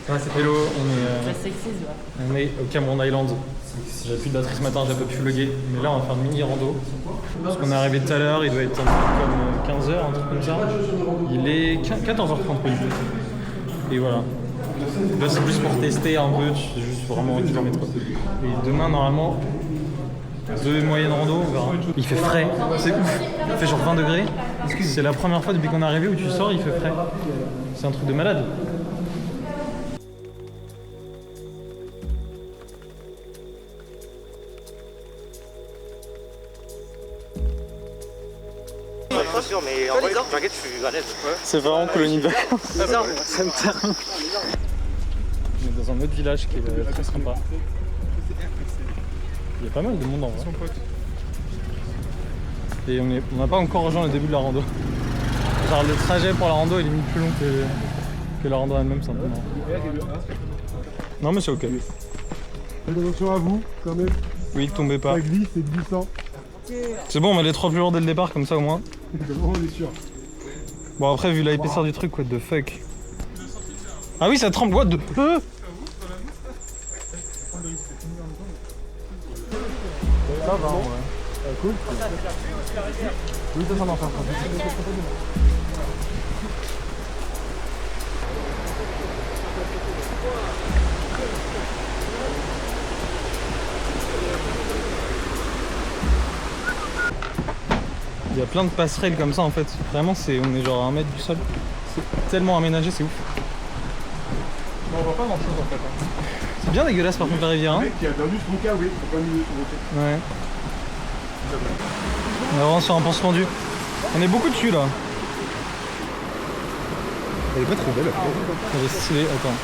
Hello, La on est au Cameron Island. J'avais plus de batterie ce matin, j'ai pas pu vlogger. Mais là, on va faire une mini rando. Parce qu'on est arrivé tout à l'heure, il doit être un peu comme 15h, un truc comme ça. Il est 14h30 pile. Et voilà. Là, c'est plus pour tester un peu, c'est juste vraiment 1 km quoi. Et demain, normalement, 2 moyennes rando, on verra. Il fait frais, c'est ouf. Il fait genre 20 degrés. C'est la première fois depuis qu'on est arrivé où tu sors, il fait frais. C'est un truc de malade. Mais en vrai, t'inquiète, je suis à l'aise. C'est vraiment colonie de vacances. Ça me termine. On est dans un autre village qui est très sympa. Il y a pas mal de monde en vrai. Et on n'a pas encore rejoint le début de la rando. Genre le trajet pour la rando est limite plus long que la rando elle-même, c'est un peu marrant. Non mais c'est ok. Attention à vous quand même. Oui, tombez pas. Ça glisse, c'est glissant. C'est bon, on met les 3 plus lourds dès le départ, comme ça au moins. On est sûr. Bon après vu l'épaisseur du truc, what the fuck. Ah oui ça tremble, what the... Ça va en vrai. Cool. Oui ça d'en faire. Il y a plein de passerelles comme ça en fait. Vraiment on est genre à 1 mètre du sol. C'est tellement aménagé, c'est ouf. Bon, on voit pas grand chose en fait. C'est bien dégueulasse par contre la rivière. Hein. Le mec qui a perdu son cas, oui, faut pas nous le Ouais. On est vraiment sur un pont suspendu. On est beaucoup dessus là. Elle est pas trop belle. Elle est stylée, attends.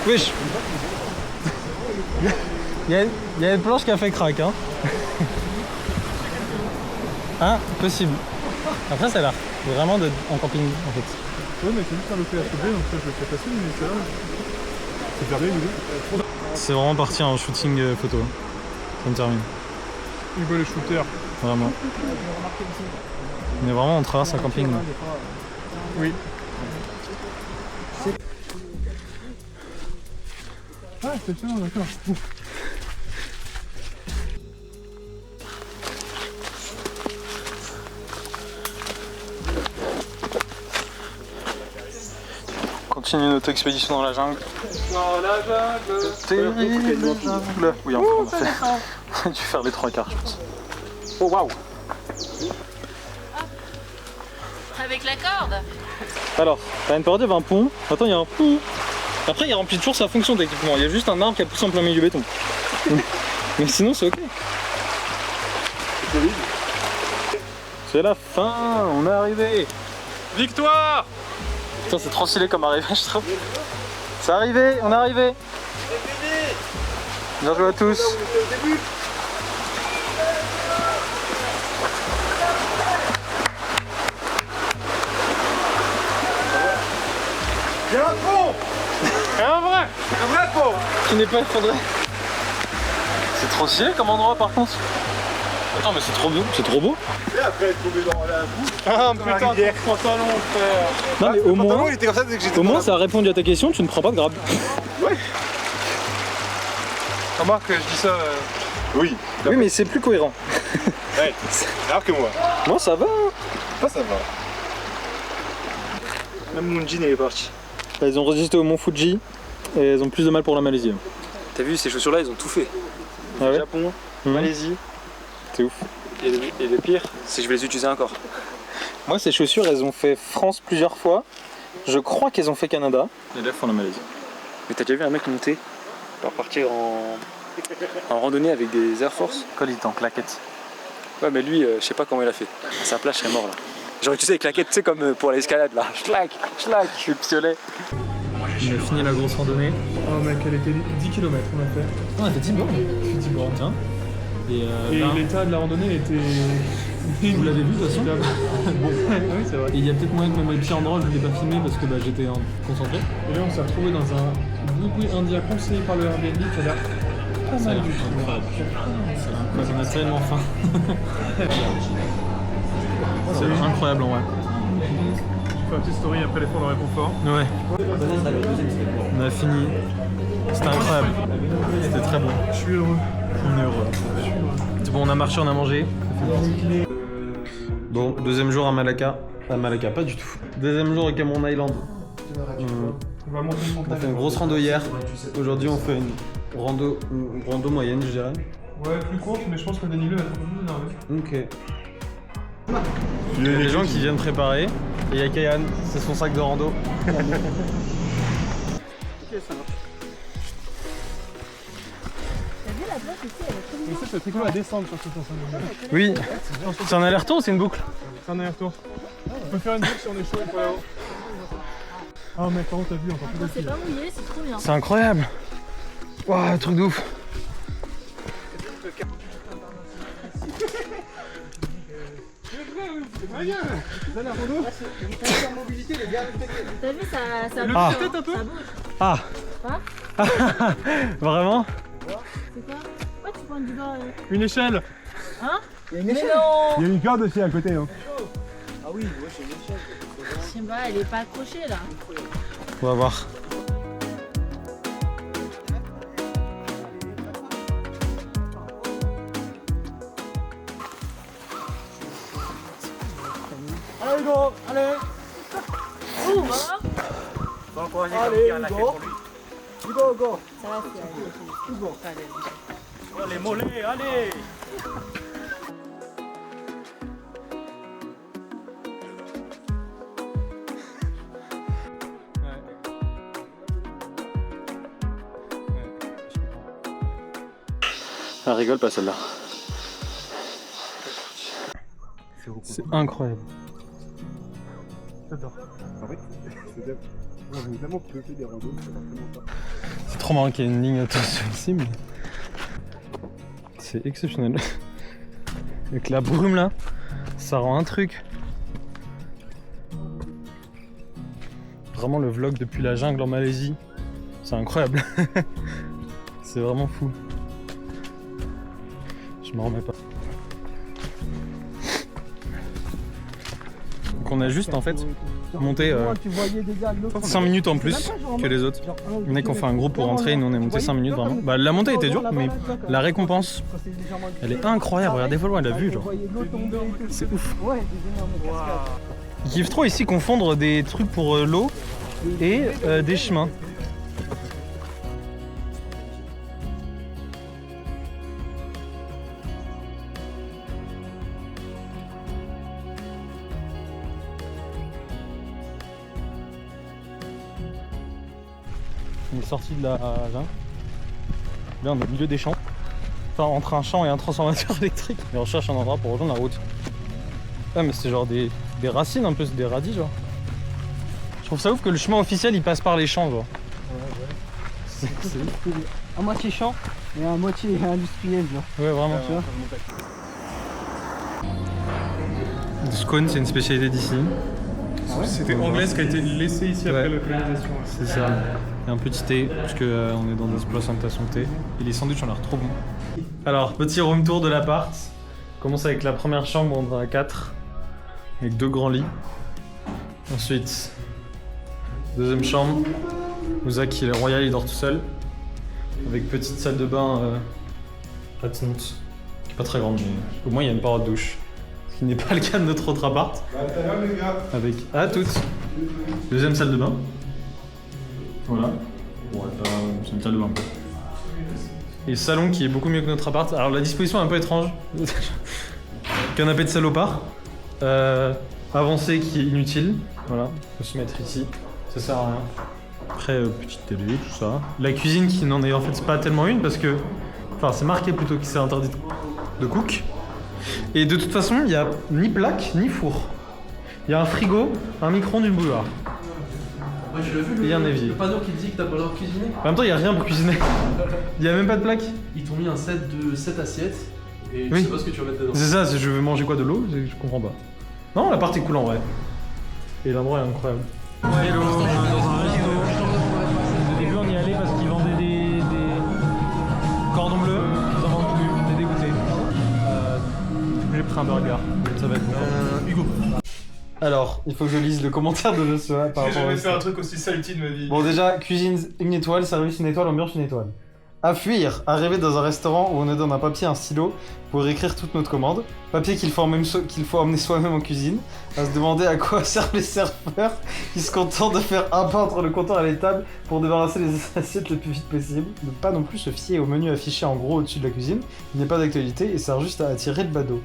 Wesh. Il y a une planche qui a fait crack hein. Hein, possible. Après ça a l'air vraiment en camping en fait. Ouais mais c'est juste un local HB donc ça je le fais passer mais c'est là. C'est fermé nous. C'est vraiment parti en shooting photo. Ça me termine. Il veut les shooters. Vraiment. On est vraiment, on traverse un camping là. Oui. Ah c'est ça, d'accord. Continue notre expédition dans la jungle. Dans la jungle. Terrible jungle. Oui, on a dû faire les 3 quarts, je pense. Oh waouh. Avec la corde. Alors, t'as une période, il y avait un pont. Attends, il y a un pont. Après, il remplit toujours sa fonction techniquement. Il y a juste un arbre qui a poussé en plein milieu du béton. Mais sinon, c'est ok. C'est la fin, on est arrivé. Victoire! Putain, c'est trop stylé comme arrivée, je trouve. C'est arrivé, on est arrivé. Bien joué à tous. Il y a un pont. Un vrai Pont. qui n'est pas effondré. C'est trop stylé comme endroit par contre. Attends mais c'est trop beau, c'est trop beau. Et après être tombé dans la boue. Ah putain, ton pantalon frère. Non mais au moins, il était comme ça dès que j'étais au moins ça a répondu à ta question, tu ne prends pas de grab. Ouais. Remarque, je dis ça. Oui. Oui mais c'est plus cohérent. Ouais. Alors que moi. Moi ça va. Ça va. Même mon jean il est parti. Elles ont résisté au mont Fuji et elles ont plus de mal pour la Malaisie. T'as vu, ces chaussures-là, ils ont tout fait. Ah ouais. Japon, Malaisie. C'est ouf. Et le pire, c'est que je vais les utiliser encore. Moi ces chaussures elles ont fait France plusieurs fois. Je crois qu'elles ont fait Canada. Et là elles font la Malaisie. Mais t'as déjà vu un mec monter pour partir en randonnée avec des Air Force? Quand il était en claquette. Ouais, mais lui, je sais pas comment il a fait. À sa place, je serais mort là. J'aurais utilisé les claquettes, tu sais, comme pour l'escalade là. Schlac, je le piolet. On a fini la grosse randonnée. Oh mec, elle était 10 km on a fait. On a fait 10 bornes. 10 bornes, tiens. Et là, l'état de la randonnée était. vous l'avez vu de toute façon. Bon. Oui, c'est vrai. Et il y a peut-être moyen que mes pieds en drôle, je ne l'ai pas filmé parce que j'étais concentré. Et là, on s'est retrouvé dans un boui indien conseillé par le Airbnb qui a l'air pas Ça a mal l'air du tout. incroyable. On a tellement faim. C'est incroyable en vrai. fais une petite story après l'effort, le réconfort. Ouais. On a fini. C'était incroyable. C'était très bon. Je suis heureux. On est heureux. C'est bon, on a marché, on a mangé. Bon, deuxième jour à Malacca. À Malacca, pas du tout. Deuxième jour à Cameron Island. On va monter une On a montagne. fait une grosse rando hier. Aujourd'hui, on fait une rando moyenne, je dirais. Ouais, plus courte, mais je pense que le dénivelé va être un peu plus énervé. Ok. Il y a des gens qui viennent préparer. Et il y a Kayan, c'est son sac de rando. Mais ça, c'est très cool à descendre sur cette enceinte. Oui. C'est un aller-retour ou c'est une boucle? C'est un aller-retour. On peut faire une boucle si on est chaud pour là-haut. Ah mec, par contre, t'as vu encore plus de C'est pas mouillé, c'est trop bien. C'est incroyable. Waouh, truc de ouf. T'as vu, ça bouge. Ah. Ça bouge. Ah. Quoi Vraiment? C'est quoi? Pourquoi tu pointes du doigt Une échelle. Hein? Mais non. Il y a une corde aussi à côté. Hein. Je sais pas, elle est pas accrochée là. On va voir. Allez Hugo, allez. Oh, voilà. Allez Hugo. Hugo. Ça va, c'est Hugo. Les mollets, allez! Elle rigole pas celle-là. C'est incroyable. J'adore. En fait, c'est évidemment que tu fais des randos, c'est vraiment ça. C'est trop marrant qu'il y ait une ligne attention ici, mais c'est exceptionnel. Avec la brume là, ça rend un truc. Vraiment le vlog depuis la jungle en Malaisie, c'est incroyable. C'est vraiment fou. Je m'en remets pas. Donc on a juste en fait monté 5 minutes en plus que les autres. Il y en a qui ont fait un groupe pour rentrer, nous on est monté 5 minutes vraiment. Bah la montée était dure, mais la récompense, elle est incroyable. Regardez Follow, elle a vu genre. C'est ouf. Ils kiffent trop ici confondre des trucs pour l'eau et des chemins. On est sorti de la jungle. Là on est au milieu des champs. Enfin entre un champ et un transformateur électrique. Et on cherche un endroit pour rejoindre la route. Ah mais c'est genre des racines un peu, c'est des radis genre. Je trouve ça ouf que le chemin officiel il passe par les champs genre. C'est ouf. À moitié champ et à moitié industriel, genre. Ouais vraiment. Tu vois. Le scone c'est une spécialité d'ici. C'était une anglaise qui a été laissée ici après la colonisation. C'est ça. Et un petit thé, parce qu'on est dans des plantations de thé. Et les sandwichs ont l'air trop bons. Alors, petit room tour de l'appart. On commence avec la première chambre, on en a 4. Avec 2 grands lits. Ensuite, deuxième chambre. Ouzak, il est royal, il dort tout seul. Avec petite salle de bain attenante. Qui est pas très grande, mais au moins il y a une paroi de douche. Ce qui n'est pas le cas de notre autre appart. Avec à toutes. Deuxième salle de bain. Voilà. Bon, c'est une salle de bain. Et le salon qui est beaucoup mieux que notre appart. Alors la disposition est un peu étrange. Canapé de salopard. Avancé qui est inutile. Voilà. On peut se mettre ici. Ça sert à rien. Après, petite télé, tout ça. La cuisine qui n'en est en fait pas tellement une parce que. Enfin, c'est marqué plutôt que c'est interdit de cook. Et de toute façon, il n'y a ni plaque ni four. Il y a un frigo, un micro-ondes, une bouilloire. Moi j'ai vu Et un évier. le panneau qui dit que t'as pas le droit de cuisiner. En même temps, il n'y a rien pour cuisiner. Il n'y a même pas de plaque. Ils t'ont mis un set de 7 assiettes et Oui. je sais pas ce que tu vas mettre dedans. C'est ça, je veux manger quoi, de l'eau? Je comprends pas. Non, l'appart est cool en vrai. Et l'endroit est incroyable. Hello. Au début, on y allait parce qu'ils vendaient des cordons bleus. Ils en vendent plus. On est dégoûté. J'ai pris un burger. Ça va être bon. Hugo. Alors, il faut que je lise le commentaire de Joshua par J'ai rapport jamais au fait un truc aussi salty de ma vie. Bon, déjà, cuisine 1 étoile, service 1 étoile, ambiance 1 étoile. À fuir, arriver dans un restaurant où on nous donne un papier, un stylo pour écrire toutes notre commandes. Papier qu'il faut emmener soi-même en cuisine. À se demander à quoi servent les serveurs qui se contentent de faire un pas entre le comptoir et les tables pour débarrasser les assiettes le plus vite possible. Ne pas non plus se fier au menu affiché en gros au-dessus de la cuisine. Il n'est pas d'actualité et sert juste à attirer le badaud.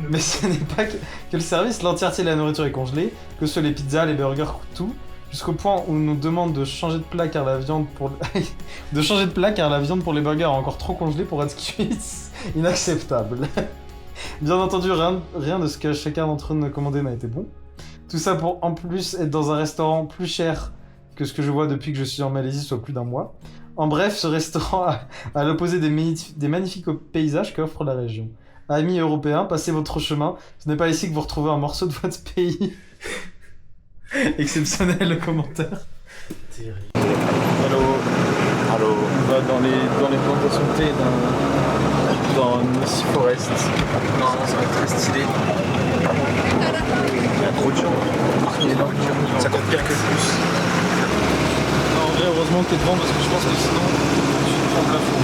Mais ce n'est pas que le service, l'entièreté de la nourriture est congelée, que ce soit les pizzas, les burgers, tout. Jusqu'au point où on nous demande de changer de plat car la viande pour les burgers est encore trop congelée pour être cuite. Inacceptable. Bien entendu, rien de ce que chacun d'entre eux ne commandait n'a été bon. Tout ça pour en plus être dans un restaurant plus cher que ce que je vois depuis que je suis en Malaisie, soit plus d'un mois. En bref, ce restaurant à l'opposé des magnifiques paysages qu'offre la région. Amis européens, passez votre chemin. Ce n'est pas ici que vous retrouvez un morceau de votre pays. Exceptionnel le commentaire. Terrible. Allô. On va dans les plantations de thé dans Mossy Forest. Normalement ça va être très stylé. Il y a trop de gens. Ça compte pire que le bus. Non, en vrai, heureusement que t'es devant parce que je pense que sinon tu te prends le plafond.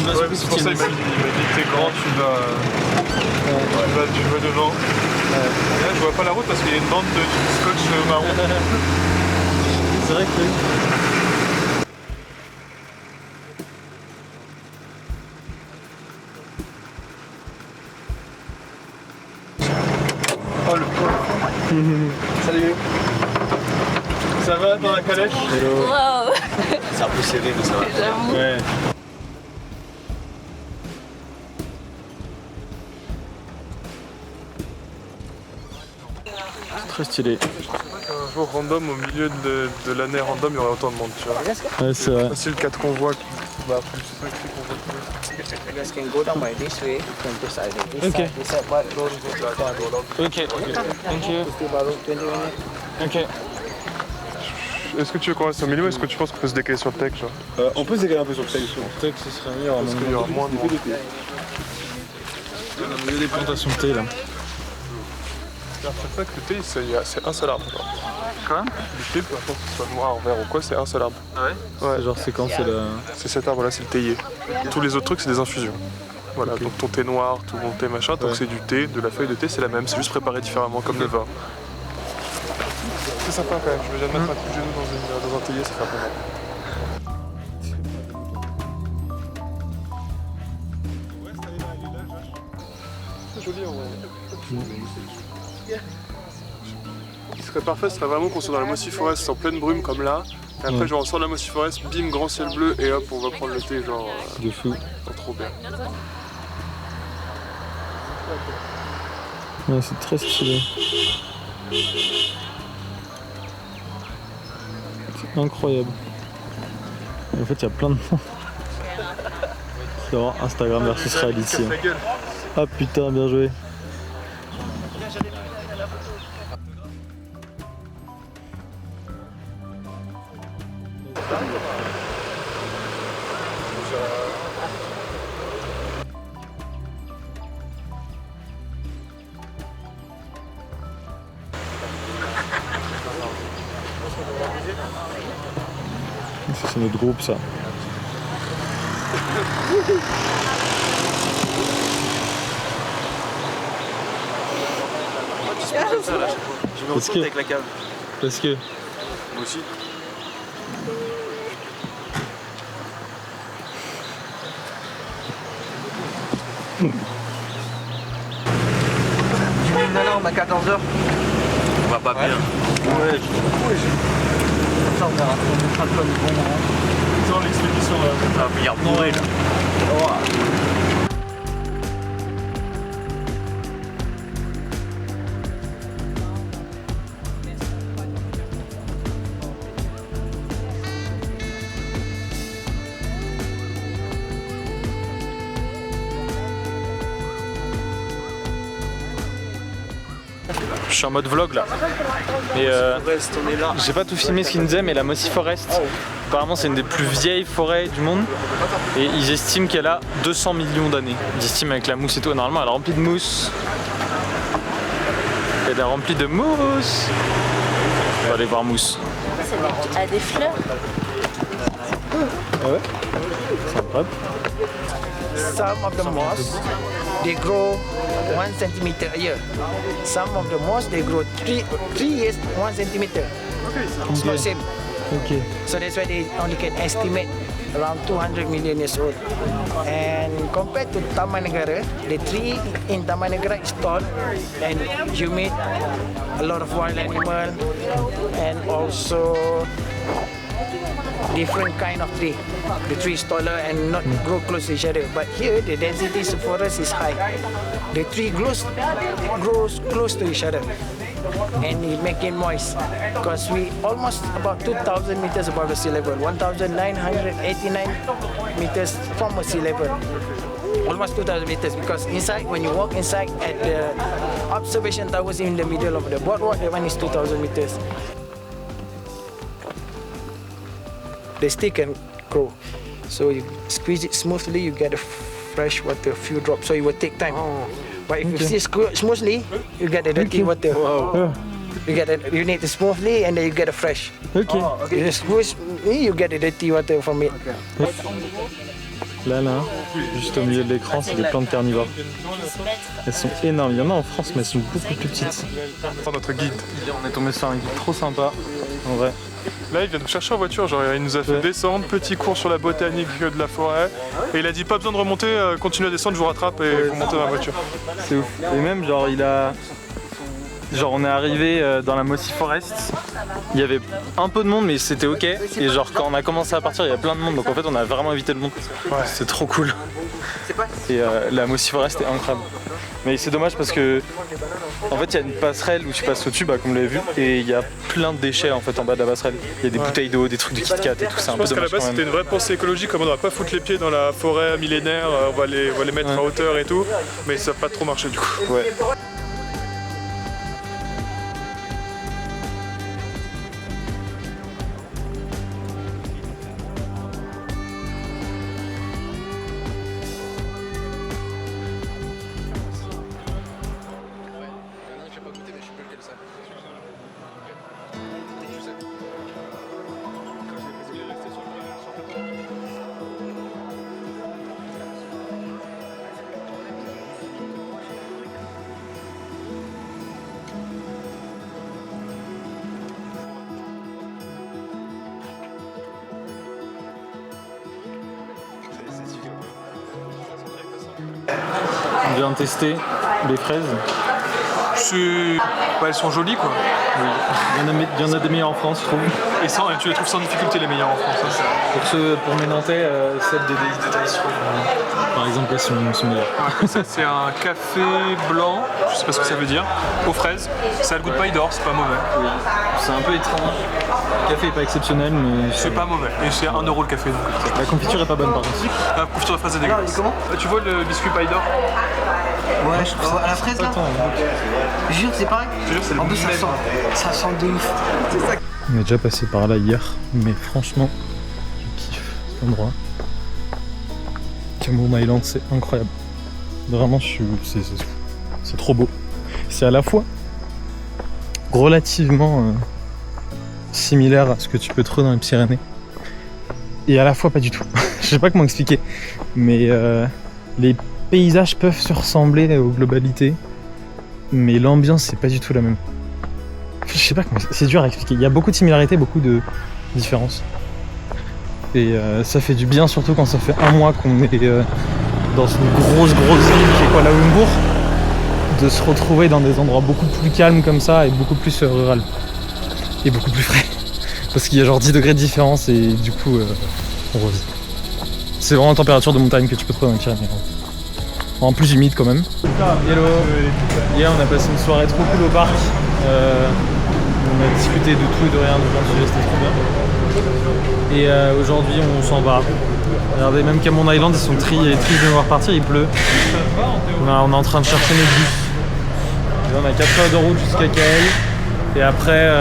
Ouais, c'est pour ça qu'il m'a dit t'es grand, tu vas devant. Et là je vois pas la route parce qu'il y a une bande de scotch marron. C'est vrai que Oh le pauvre. Salut. Ça va dans la calèche? Wow. C'est un peu serré, mais ça va. J'avoue. ouais. Très stylé. Un jour random au milieu de l'année random, il y aurait autant de monde, tu vois. Ouais, c'est vrai. Facile 4 convois qui. Bah, plus 5 convois. You guys can go down by this way, from this side. This Okay. side, this side, but Ok. Thank you. still about 20 minutes. Ok. Est-ce que tu veux qu'on reste au milieu ou est-ce que tu penses qu'on peut se décaler sur le tech, genre? On peut se décaler un peu sur le texte. Peut-être que ce serait meilleur. Parce qu'il y aura moins de monde. Il y a des plantations de thé là. En fait, le thé, c'est un seul arbre. Genre. Quoi? Le thé, peu importe que ce soit noir, vert ou quoi, c'est un seul arbre. Ah ouais? Ouais. C'est genre c'est quand c'est la... C'est cet arbre-là, c'est le théier. Tous les autres trucs, c'est des infusions. Voilà, Ok. donc ton thé noir, tout ton thé machin, tant que c'est du thé, de la feuille de thé, c'est la même, c'est juste préparé différemment, comme le vin. C'est sympa quand même, je vais jamais mettre un coup de genou dans un théier, ça fait un peu mal. C'est joli en vrai. Ce qui serait parfait, ce serait vraiment qu'on soit dans la Mossy Forest en pleine brume comme là. Et après, Ouais. genre on sort de la Mossy Forest, bim, grand ciel bleu, et hop, on va prendre le thé, genre de fou. trop bien. Ouais, c'est très stylé. C'est incroyable. Et en fait, il y a plein de monde. C'est vraiment Instagram versus reality. Casse la gueule. Ah putain, bien joué. Ça, c'est notre groupe, ça. Je me retrouve avec la cave. Parce que... Moi aussi. Tu mets une alarme à 14h. On va pas bien. Ouais, ça, on mettra le bon moment. Dans l'expédition là. Ah, mais il y a bourré là. Je suis en mode vlog là. Et On est là. j'ai pas tout filmé ce qu'ils nous disaient, mais la Mossy Forest, apparemment c'est une des plus vieilles forêts du monde. Et ils estiment qu'elle a 200 millions d'années. Ils estiment avec la mousse et tout. Normalement elle est remplie de mousse. Elle est remplie de mousse. On va aller voir mousse. Ça a des fleurs. Ah ouais? C'est incroyable. Some of the moss, they grow 1 centimeter a year. Some of the moss, they grow 3 years, 1 centimeter. It's not same. Ok. So that's why they only can estimate around 200 million years old. And compared to Taman Negara, the tree in Taman Negara is tall and humid, a lot of wild animal, and also different kind of tree. The tree is taller and not grow close to each other. But here, the density of forest is high. The tree grows close to each other. And it make it moist because we almost about 2,000 meters above the sea level, 1,989 meters from the sea level, almost 2,000 meters. Because inside, when you walk inside at the observation towers in the middle of the boardwalk, that one is 2,000 meters. They still can grow, so you squeeze it smoothly, you get a fresh water, a few drops. So it will take time. But if you squeeze smoothly, you get the dirty water. Wow. You need it smoothly and then you get a fresh. Ok. You squeeze, you get the dirty water from it. Là, juste au milieu de l'écran, c'est des plantes carnivores. Elles sont énormes. Il y en a en France, mais elles sont beaucoup plus petites. Notre guide. On est tombé sur un guide trop sympa, en vrai. Là, il vient nous chercher en voiture, genre il nous a fait descendre, petit cours sur la botanique de la forêt. Et il a dit pas besoin de remonter, continuez à descendre, je vous rattrape et vous montez dans la voiture. C'est ouf. Et même, genre, on est arrivé dans la Mossy Forest, il y avait un peu de monde mais c'était ok. Et genre quand on a commencé à partir il y a plein de monde, donc en fait on a vraiment évité le monde. Ouais. C'est trop cool. Et la Mossy Forest est incroyable. Mais c'est dommage parce que en fait il y a une passerelle où tu passes au-dessus, comme vous l'avez vu, et il y a plein de déchets en fait en bas de la passerelle. Il y a des bouteilles d'eau, des trucs de Kit Kat et tout, c'est un peu dommage. Je pense qu'à la base c'était une vraie pensée écologique, comme on ne va pas foutre les pieds dans la forêt millénaire, on va les mettre à hauteur et tout, mais ça n'a pas trop marché du coup. Ouais. On vient de tester les fraises. Elles sont jolies quoi. Oui. Il y en a des meilleures en France, je trouve. Et tu les trouves sans difficulté les meilleures en France. Pour mes Nantais, celles des détails, par exemple, elles sont meilleures. Ça c'est un café blanc, je sais pas ce que ça veut dire, aux fraises. Ça a le goût de paille d'or, c'est pas mauvais. Oui. C'est un peu étrange. Le café est pas exceptionnel, mais c'est pas mauvais. Et c'est 1 € le café. Donc. La confiture est pas bonne par contre. La confiture de fraise est dégueulasse. Comment Tu vois le biscuit paille d'or? Ouais, à la fraise là. Je jure, c'est pareil. En plus, ça sent de ouf. On est déjà passé par là hier, mais franchement, je kiffe cet endroit. Cameron Island, c'est incroyable. Vraiment, c'est trop beau. C'est à la fois relativement similaire à ce que tu peux trouver dans les Pyrénées, et à la fois pas du tout. Je sais pas comment expliquer, mais les paysages peuvent se ressembler aux globalités, mais l'ambiance c'est pas du tout la même. Je sais pas comment, c'est dur à expliquer. Il y a beaucoup de similarités, beaucoup de différences. Et ça fait du bien, surtout quand ça fait un mois qu'on est dans une grosse ville qui est Kuala Lumpur, de se retrouver dans des endroits beaucoup plus calmes comme ça et beaucoup plus rural. Et beaucoup plus frais. Parce qu'il y a genre 10 degrés de différence et du coup on revit. C'est vraiment la température de montagne que tu peux trouver dans les Pyrénées. En plus humide quand même. Hello. Hier on a passé une soirée trop cool au parc. On a discuté de tout et de rien, de plein de sujets, c'était trop bien. Et aujourd'hui on s'en va. Regardez, même Cameron Island, ils sont tristes de nous voir partir, il pleut. On est en train de chercher notre bus. Là, on a 4 heures de route jusqu'à KL. Et après,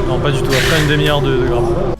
non pas du tout, après une demi-heure de grave.